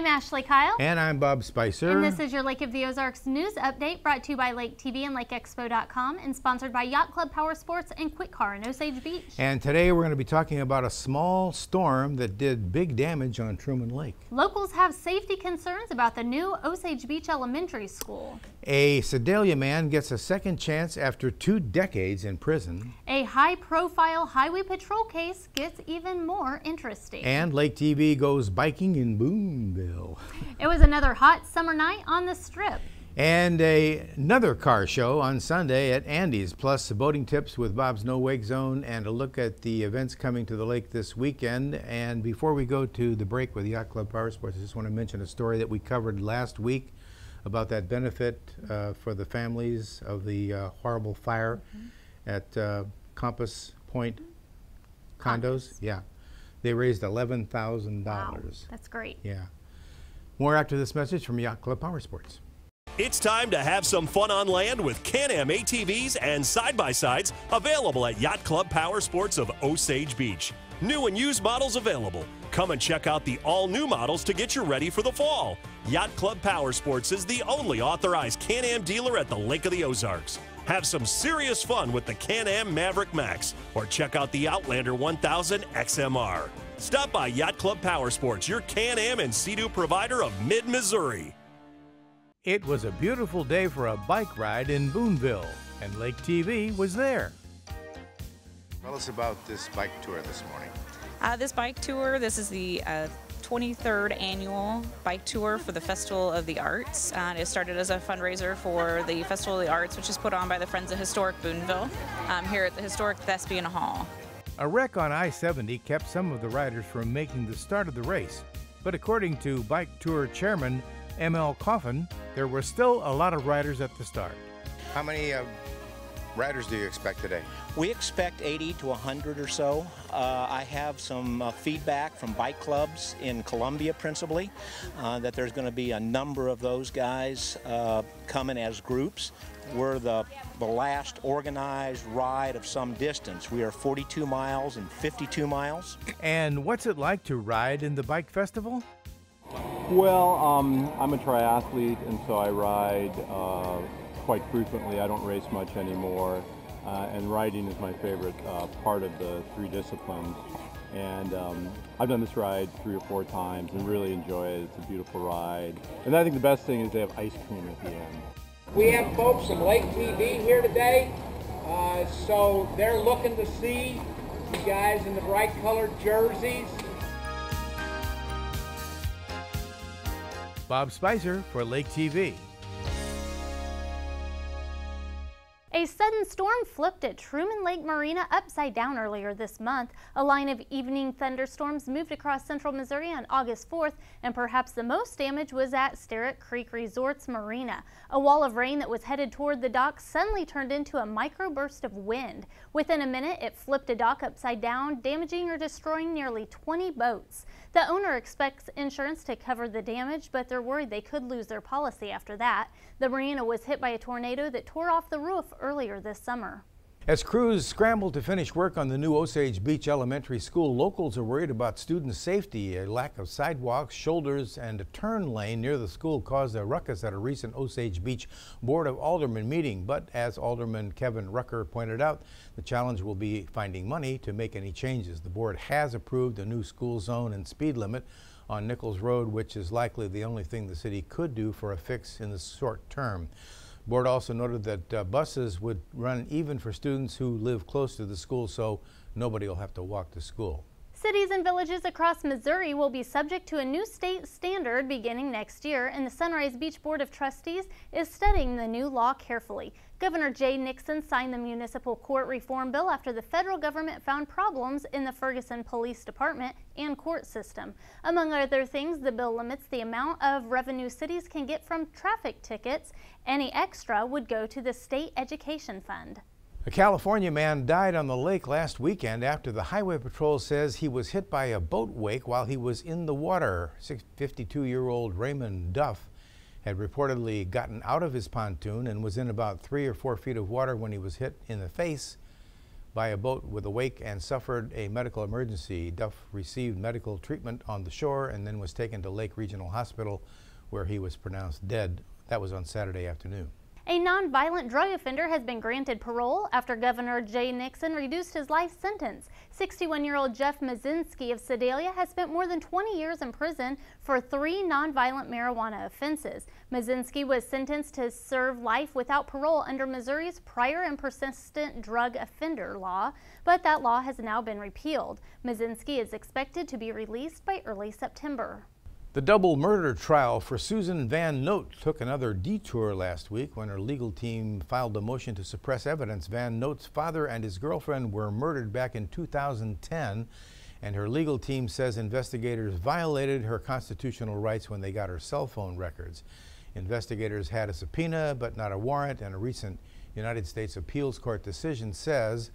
I'm Ashley Kyle. And I'm Bob Spicer. And this is your Lake of the Ozarks news update, brought to you by Lake TV and LakeExpo.com, and sponsored by Yacht Club Power Sports and Quick Car in Osage Beach. And today we're going to be talking about a small storm that did big damage on Truman Lake. Locals have safety concerns about the new Osage Beach Elementary School. A Sedalia man gets a second chance after 2 decades in prison. A high-profile highway patrol case gets even more interesting. And Lake TV goes biking in Boonville. It was another hot summer night on the Strip. And another car show on Sunday at Andy's, plus boating tips with Bob's No Wake Zone and a look at the events coming to the lake this weekend. And before we go to the break with Yacht Club Power Sports, I just want to mention a story that we covered last week about that benefit for the families of the horrible fire at Compass Point Condos. Yeah, they raised $11,000. Wow, that's great. Yeah. More after this message from Yacht Club Power Sports. It's time to have some fun on land with Can-Am ATVs and side-by-sides available at Yacht Club Power Sports of Osage Beach. New and used models available. Come and check out the all-new models to get you ready for the fall. Yacht Club Power Sports is the only authorized Can-Am dealer at the Lake of the Ozarks. Have some serious fun with the Can-Am Maverick Max or check out the Outlander 1000 XMR. Stop by Yacht Club Power Sports, your Can-Am and Sea-Doo provider of mid-Missouri. It was a beautiful day for a bike ride in Boonville, and Lake TV was there. Tell us about this bike tour this morning. This bike tour, this is the 23rd annual bike tour for the Festival of the Arts. It started as a fundraiser for the Festival of the Arts, which is put on by the Friends of Historic Boonville here at the historic Thespian Hall. A wreck on I-70 kept some of the riders from making the start of the race, but according to bike tour chairman M.L. Coffin, there were still a lot of riders at the start. How many riders do you expect today? We expect 80 to 100 or so. I have some feedback from bike clubs in Columbia principally that there's going to be a number of those guys coming as groups. We're the last organized ride of some distance. We are 42 miles and 52 miles. And what's it like to ride in the bike festival? Well, I'm a triathlete, and so I ride quite frequently. I don't race much anymore, and riding is my favorite part of the 3 disciplines. And I've done this ride 3 or 4 times and really enjoy it. It's a beautiful ride. And I think the best thing is they have ice cream at the end. We have folks from Lake TV here today, so they're looking to see you guys in the bright colored jerseys. Bob Spicer for Lake TV. A sudden storm flipped at Truman Lake Marina upside down earlier this month. A line of evening thunderstorms moved across central Missouri on August 4th, and perhaps the most damage was at Sterrett Creek Resorts Marina. A wall of rain that was headed toward the dock suddenly turned into a microburst of wind. Within a minute, it flipped a dock upside down, damaging or destroying nearly 20 boats. The owner expects insurance to cover the damage, but they're worried they could lose their policy after that. The marina was hit by a tornado that tore off the roof earlier this summer. As crews scramble to finish work on the new Osage Beach Elementary School, locals are worried about student safety. A lack of sidewalks, shoulders, and a turn lane near the school caused a ruckus at a recent Osage Beach Board of Aldermen meeting. But as Alderman Kevin Rucker pointed out, the challenge will be finding money to make any changes. The board has approved a new school zone and speed limit on Nichols Road, which is likely the only thing the city could do for a fix in the short term. The board also noted that buses would run even for students who live close to the school, so nobody will have to walk to school. Cities and villages across Missouri will be subject to a new state standard beginning next year, and the Sunrise Beach Board of Trustees is studying the new law carefully. Governor Jay Nixon signed the municipal court reform bill after the federal government found problems in the Ferguson Police Department and court system. Among other things, the bill limits the amount of revenue cities can get from traffic tickets. Any extra would go to the state education fund. A California man died on the lake last weekend after the Highway Patrol says he was hit by a boat wake while he was in the water. 52-year-old Raymond Duff had reportedly gotten out of his pontoon and was in about 3 or 4 feet of water when he was hit in the face by a boat with a wake and suffered a medical emergency. Duff received medical treatment on the shore and then was taken to Lake Regional Hospital, where he was pronounced dead. That was on Saturday afternoon. A nonviolent drug offender has been granted parole after Governor Jay Nixon reduced his life sentence. 61-year-old Jeff Mazinski of Sedalia has spent more than 20 years in prison for 3 nonviolent marijuana offenses. Mazinski was sentenced to serve life without parole under Missouri's prior and persistent drug offender law, but that law has now been repealed. Mazinski is expected to be released by early September. The double murder trial for Susan Van Note took another detour last week when her legal team filed a motion to suppress evidence. Van Note's father and his girlfriend were murdered back in 2010, and her legal team says investigators violated her constitutional rights when they got her cell phone records. Investigators had a subpoena but not a warrant, and a recent United States Appeals Court decision says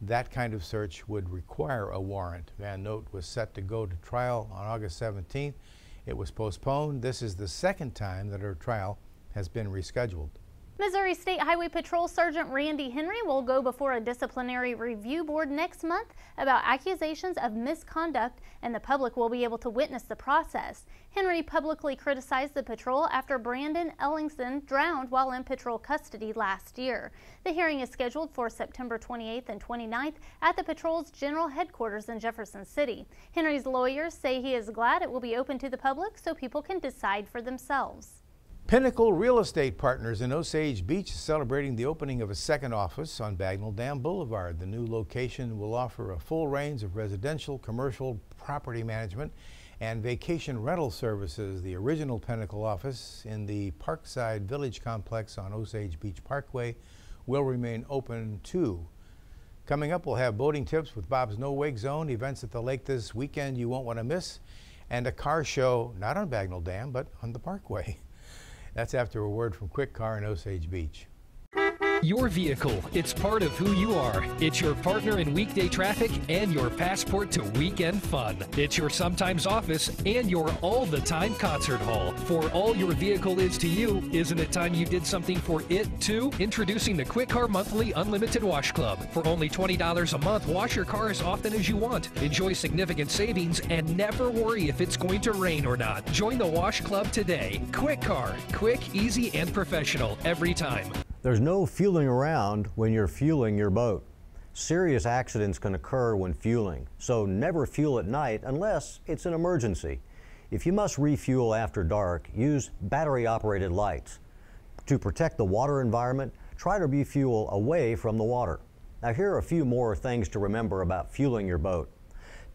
that kind of search would require a warrant. Van Note was set to go to trial on August 17th. It was postponed. This is the second time that her trial has been rescheduled. Missouri State Highway Patrol Sergeant Randy Henry will go before a disciplinary review board next month about accusations of misconduct, and the public will be able to witness the process. Henry publicly criticized the patrol after Brandon Ellingson drowned while in patrol custody last year. The hearing is scheduled for September 28th and 29th at the patrol's general headquarters in Jefferson City. Henry's lawyers say he is glad it will be open to the public so people can decide for themselves. Pinnacle Real Estate Partners in Osage Beach is celebrating the opening of a second office on Bagnell Dam Boulevard. The new location will offer a full range of residential, commercial, property management, and vacation rental services. The original Pinnacle office in the Parkside Village Complex on Osage Beach Parkway will remain open too. Coming up, we'll have boating tips with Bob's No Wake Zone, events at the lake this weekend you won't want to miss, and a car show not on Bagnell Dam but on the Parkway. That's after a word from Quick Car in Osage Beach. Your vehicle, it's part of who you are. It's your partner in weekday traffic and your passport to weekend fun. It's your sometimes office and your all-the-time concert hall. For all your vehicle is to you, isn't it time you did something for it too? Introducing the Quick Car Monthly Unlimited Wash Club. For only $20 a month, wash your car as often as you want. Enjoy significant savings and never worry if it's going to rain or not. Join the Wash Club today. Quick Car, quick, easy, and professional every time. There's no fueling around when you're fueling your boat. Serious accidents can occur when fueling, so never fuel at night unless it's an emergency. If you must refuel after dark, use battery-operated lights. To protect the water environment, try to refuel away from the water. Now here are a few more things to remember about fueling your boat.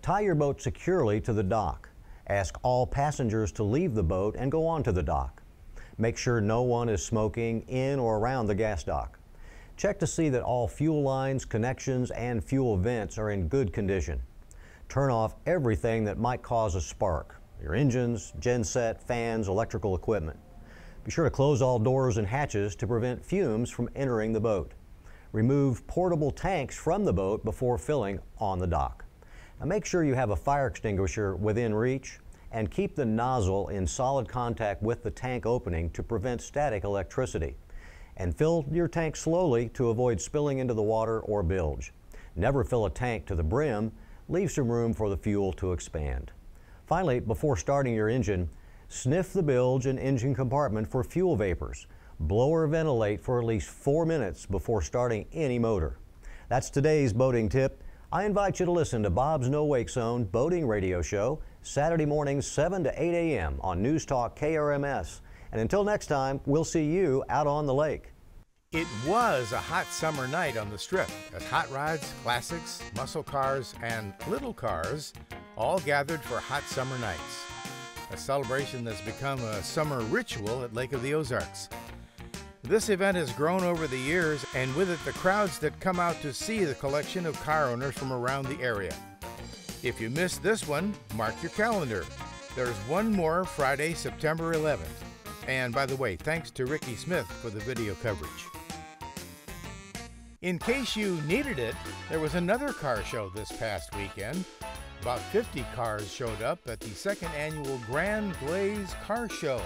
Tie your boat securely to the dock. Ask all passengers to leave the boat and go onto the dock. Make sure no one is smoking in or around the gas dock. Check to see that all fuel lines, connections, and fuel vents are in good condition. Turn off everything that might cause a spark. Your engines, genset, fans, electrical equipment. Be sure to close all doors and hatches to prevent fumes from entering the boat. Remove portable tanks from the boat before filling on the dock. Now make sure you have a fire extinguisher within reach, and keep the nozzle in solid contact with the tank opening to prevent static electricity. And fill your tank slowly to avoid spilling into the water or bilge. Never fill a tank to the brim. Leave some room for the fuel to expand. Finally, before starting your engine, sniff the bilge and engine compartment for fuel vapors. Blow or ventilate for at least 4 minutes before starting any motor. That's today's boating tip. I invite you to listen to Bob's No Wake Zone boating radio show Saturday mornings 7 to 8 a.m. on News Talk KRMS. And until next time, we'll see you out on the lake. It was a hot summer night on the Strip as hot rods, classics, muscle cars, and little cars all gathered for hot summer nights. A celebration that's become a summer ritual at Lake of the Ozarks. This event has grown over the years, and with it the crowds that come out to see the collection of car owners from around the area. If you missed this one, mark your calendar. There's one more Friday, September 11th. And by the way, thanks to Ricky Smith for the video coverage. In case you needed it, there was another car show this past weekend. About 50 cars showed up at the second annual Grand Glaze Car Show.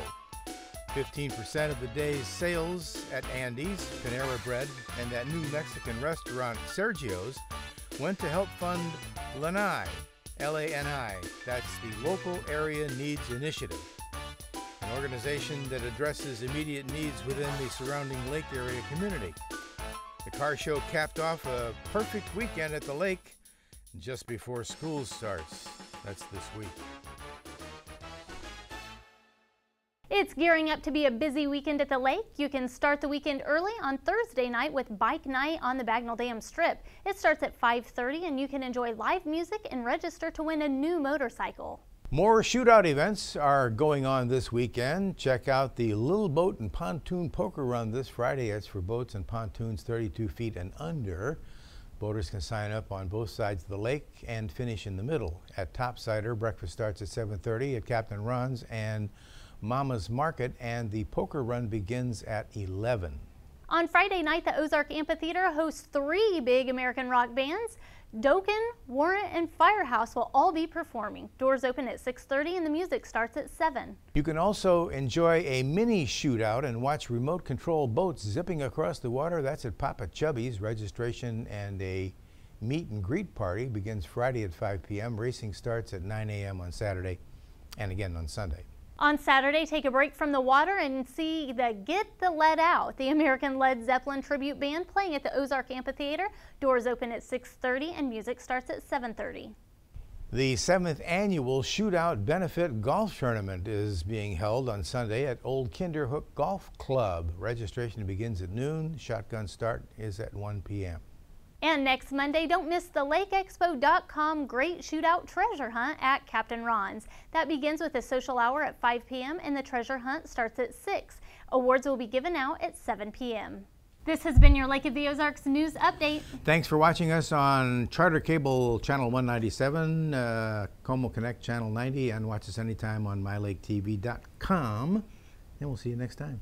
15% of the day's sales at Andy's, Panera Bread, and that new Mexican restaurant Sergio's went to help fund Lanai, L-A-N-I. That's the Local Area Needs Initiative, an organization that addresses immediate needs within the surrounding lake area community. The car show capped off a perfect weekend at the lake just before school starts. That's this week. It's gearing up to be a busy weekend at the lake. You can start the weekend early on Thursday night with Bike Night on the Bagnell Dam Strip. It starts at 5:30 and you can enjoy live music and register to win a new motorcycle. More shootout events are going on this weekend. Check out the Little Boat and Pontoon Poker Run this Friday. It's for boats and pontoons 32 feet and under. Boaters can sign up on both sides of the lake and finish in the middle. At Topsider, breakfast starts at 7:30 at Captain Ron's and Mama's Market, and the poker run begins at 11. On Friday night, the Ozark Amphitheater hosts 3 big American rock bands. Dokken, Warrant, and Firehouse will all be performing. Doors open at 6:30 and the music starts at 7. You can also enjoy a mini shootout and watch remote control boats zipping across the water. That's at Papa Chubby's. Registration and a meet and greet party begins Friday at 5 p.m. Racing starts at 9 a.m. on Saturday and again on Sunday. On Saturday, take a break from the water and see the Get the Lead Out, the American Led Zeppelin tribute band playing at the Ozark Amphitheater. Doors open at 6:30 and music starts at 7:30. The 7th annual Shootout Benefit Golf Tournament is being held on Sunday at Old Kinderhook Golf Club. Registration begins at noon. Shotgun start is at 1 p.m. And next Monday, don't miss the LakeExpo.com Great Shootout Treasure Hunt at Captain Ron's. That begins with a social hour at 5 p.m. and the treasure hunt starts at 6. Awards will be given out at 7 p.m. This has been your Lake of the Ozarks News Update. Thanks for watching us on Charter Cable Channel 197, Como Connect Channel 90, and watch us anytime on MyLakeTV.com. And we'll see you next time.